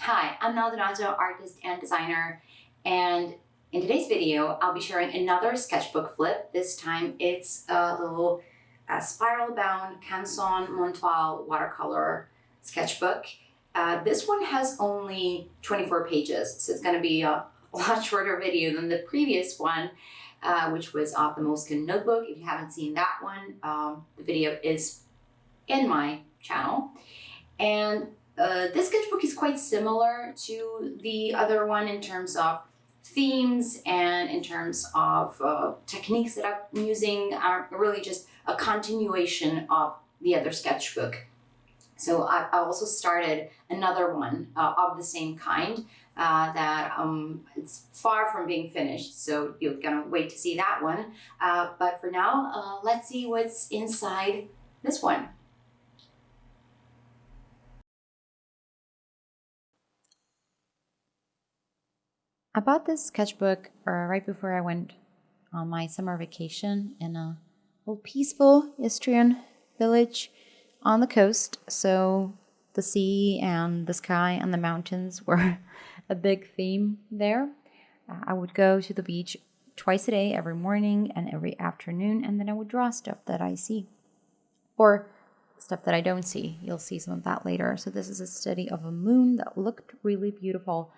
Hi, I'm Nela Dunato, artist and designer, and in today's video, I'll be sharing another sketchbook flip. This time it's a little spiral-bound Canson Montval watercolor sketchbook. This one has only 24 pages, so it's going to be a lot shorter video than the previous one, which was off the Moleskine notebook. If you haven't seen that one, the video is in my channel. And this sketchbook is quite similar to the other one in terms of themes and in terms of techniques that I'm using are really just a continuation of the other sketchbook. So I also started another one of the same kind that it's far from being finished. So you're gonna wait to see that one. But for now, let's see what's inside this one. I bought this sketchbook right before I went on my summer vacation in a little peaceful Istrian village on the coast. So the sea and the sky and the mountains were a big theme there. I would go to the beach twice a day, every morning and every afternoon, and then I would draw stuff that I see or stuff that I don't see. You'll see some of that later. So this is a study of a moon that looked really beautiful.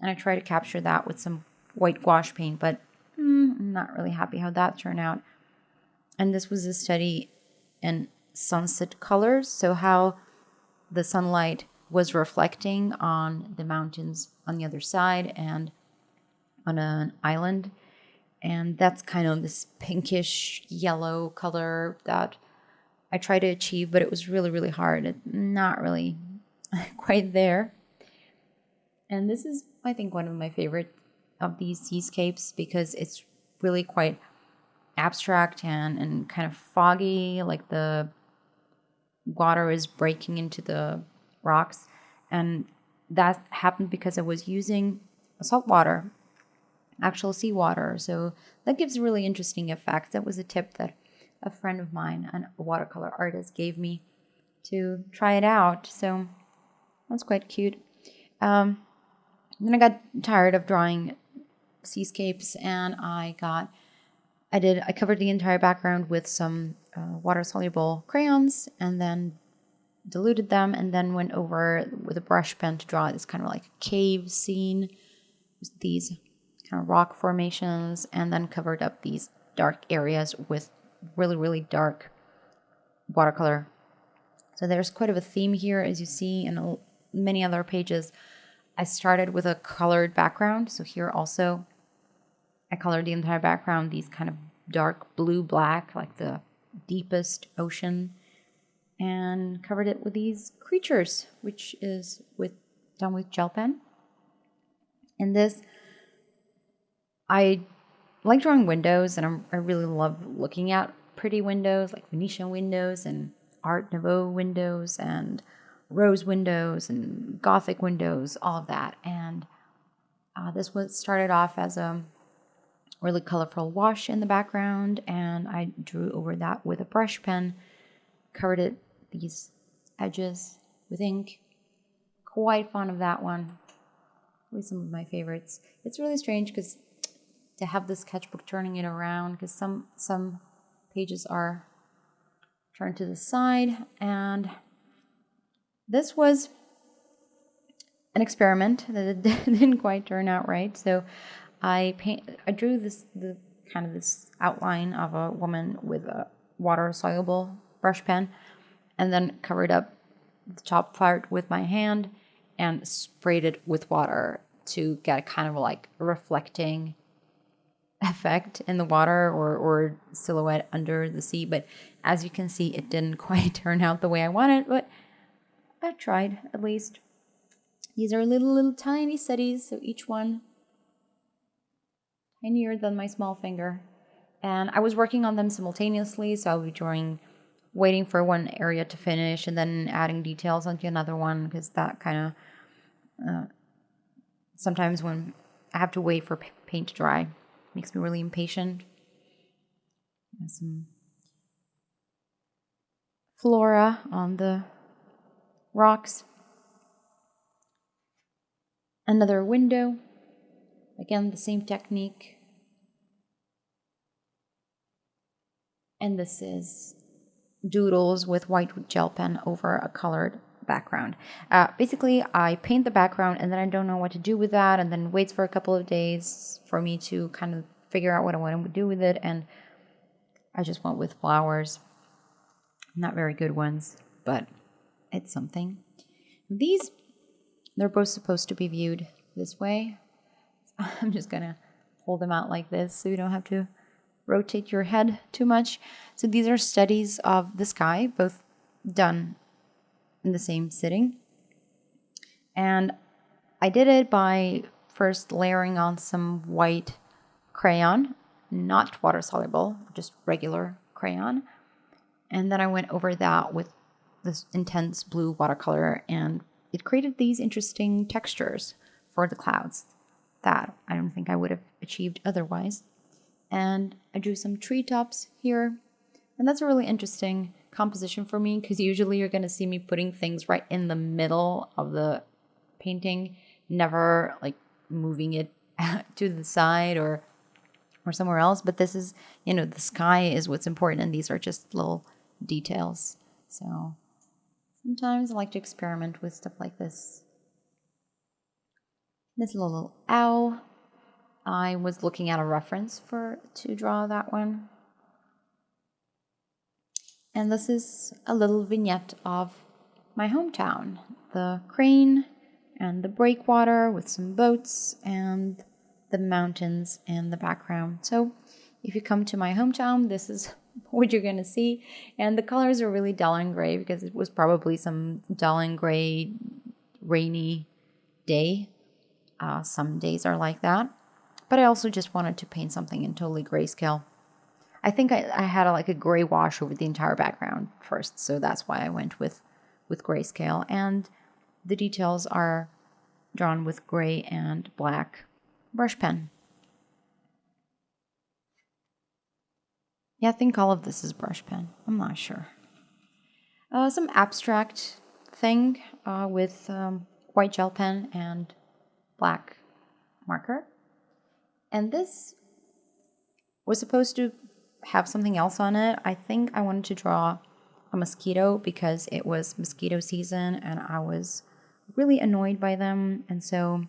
And I try to capture that with some white gouache paint, but I'm not really happy how that turned out. And this was a study in sunset colors, so how the sunlight was reflecting on the mountains on the other side and on an island. And that's kind of this pinkish yellow color that I tried to achieve, but it was really, really hard. It's not really quite there. And this is, I think, one of my favorite of these seascapes because it's really quite abstract and kind of foggy, like the water is breaking into the rocks. And that happened because I was using salt water, actual seawater. So that gives a really interesting effect. That was a tip that a friend of mine, a watercolor artist, gave me to try it out. So that's quite cute. Then I got tired of drawing seascapes, and I covered the entire background with some water-soluble crayons, and then diluted them, and then went over with a brush pen to draw this kind of like cave scene, with these kind of rock formations, and then covered up these dark areas with really, really dark watercolor. So there's quite of a theme here, as you see in many other pages. I started with a colored background. So here also, I colored the entire background, these kind of dark blue-black, like the deepest ocean, and covered it with these creatures, which is done with gel pen. And this, I like drawing windows, and I really love looking at pretty windows, like Venetian windows and Art Nouveau windows and rose windows and Gothic windows, all of that. And this was started off as a really colorful wash in the background, and I drew over that with a brush pen, covered these edges with ink. Quite fond of that one. Really some of my favorites. It's really strange because to have the sketchbook turning it around, because some pages are turned to the side, and this was an experiment that didn't quite turn out right. So I drew this outline of a woman with a water-soluble brush pen, and then covered up the top part with my hand and sprayed it with water to get a kind of like reflecting effect in the water or silhouette under the sea. But as you can see, it didn't quite turn out the way I wanted, but I tried, at least. These are little tiny studies, so each one tinier than my small finger. And I was working on them simultaneously, so I'll be waiting for one area to finish and then adding details onto another one, because that kind of, sometimes when I have to wait for paint to dry, makes me really impatient. Some flora on the rocks. Another window. Again, the same technique. And this is Doodles with white gel pen over a colored background. Basically, I paint the background and then I don't know what to do with that, and then waits for a couple of days for me to kind of figure out what I want to do with it, and I just went with flowers. Not very good ones, but it's something. These, they're both supposed to be viewed this way. I'm just gonna hold them out like this so you don't have to rotate your head too much. So these are studies of the sky, both done in the same sitting. And I did it by first layering on some white crayon, not water soluble, just regular crayon. And then I went over that with this intense blue watercolor, and it created these interesting textures for the clouds that I don't think I would have achieved otherwise. And I drew some treetops here. And that's a really interesting composition for me, because usually you're going to see me putting things right in the middle of the painting, never like moving it to the side or somewhere else. But this is, the sky is what's important, and these are just little details. So sometimes I like to experiment with stuff like this. This little owl, I was looking at a reference to draw that one. And this is a little vignette of my hometown. The crane and the breakwater with some boats and the mountains in the background. So if you come to my hometown, this is what you're going to see. And the colors are really dull and gray because it was probably some dull and gray rainy day. Some days are like that. But I also just wanted to paint something in totally grayscale. I think I had a gray wash over the entire background first, so that's why I went with grayscale. And the details are drawn with gray and black brush pen. Yeah, I think all of this is brush pen. I'm not sure. Some abstract thing with white gel pen and black marker. And this was supposed to have something else on it. I think I wanted to draw a mosquito because it was mosquito season and I was really annoyed by them, and so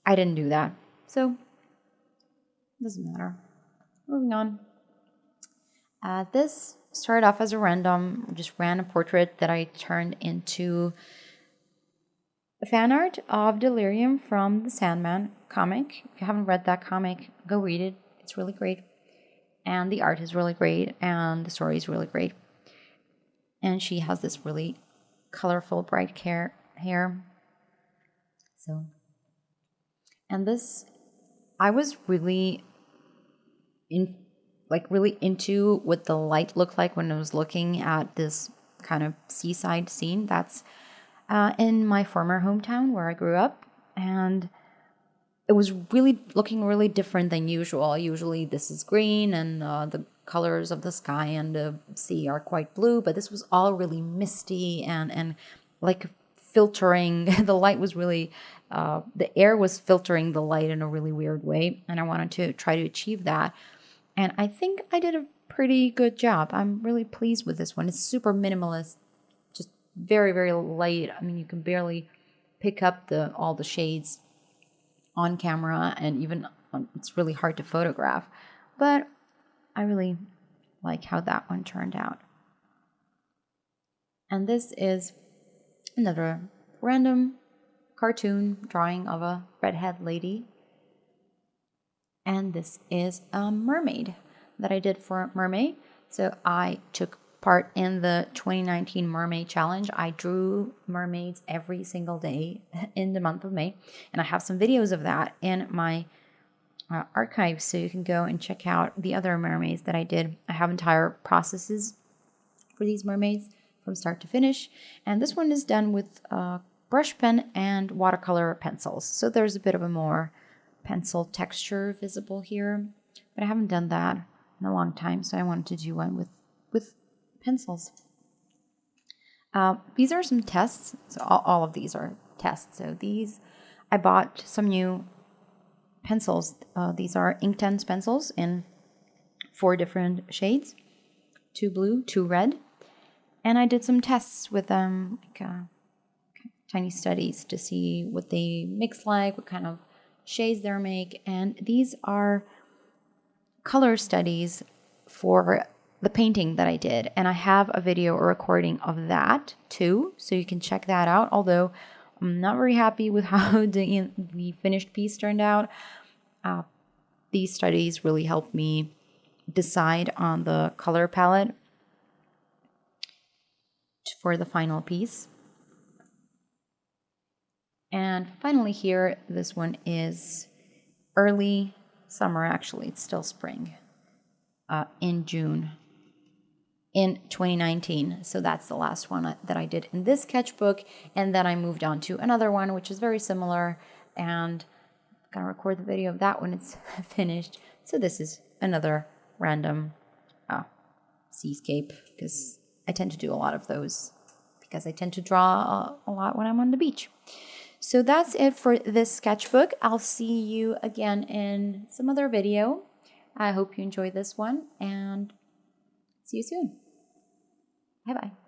I didn't do that. So doesn't matter. Moving on. This started off as a just ran a portrait that I turned into fan art of Delirium from the Sandman comic. If you haven't read that comic, go read it. It's really great. And the art is really great, and the story is really great. And she has this really colorful, bright hair. So, and this, I was really into what the light looked like when I was looking at this kind of seaside scene. That's in my former hometown where I grew up, and it was really looking really different than usual. Usually this is green and the colors of the sky and the sea are quite blue, but this was all really misty and like filtering. The light was really, the air was filtering the light in a really weird way, and I wanted to try to achieve that. And I think I did a pretty good job. I'm really pleased with this one. It's super minimalist, just very, very light. I mean, you can barely pick up all the shades on camera, and even it's really hard to photograph. But I really like how that one turned out. And this is another random cartoon drawing of a redhead lady. And this is a mermaid that I did for Mermaid. So I took part in the 2019 Mermaid Challenge. I drew mermaids every single day in the month of May. And I have some videos of that in my archive, so you can go and check out the other mermaids that I did. I have entire processes for these mermaids from start to finish. And this one is done with brush pen and watercolor pencils. So there's a bit of a more pencil texture visible here. But I haven't done that in a long time, so I wanted to do one with pencils. These are some tests. So all of these are tests. So these I bought some new pencils. These are Inktense pencils in 4 different shades, 2 blue, 2 red. And I did some tests with them, like tiny studies to see what they mix like, what kind of shades they make. And these are color studies for the painting that I did. And I have a video or recording of that too, so you can check that out. Although I'm not very happy with how the finished piece turned out. These studies really helped me decide on the color palette for the final piece. And finally here, this one is early summer, actually, it's still spring, in June in 2019. So that's the last one that I did in this sketchbook. And then I moved on to another one, which is very similar. And I'm going to record the video of that when it's finished. So this is another random seascape, because I tend to do a lot of those because I tend to draw a lot when I'm on the beach. So that's it for this sketchbook. I'll see you again in some other video. I hope you enjoyed this one, and see you soon. Bye-bye.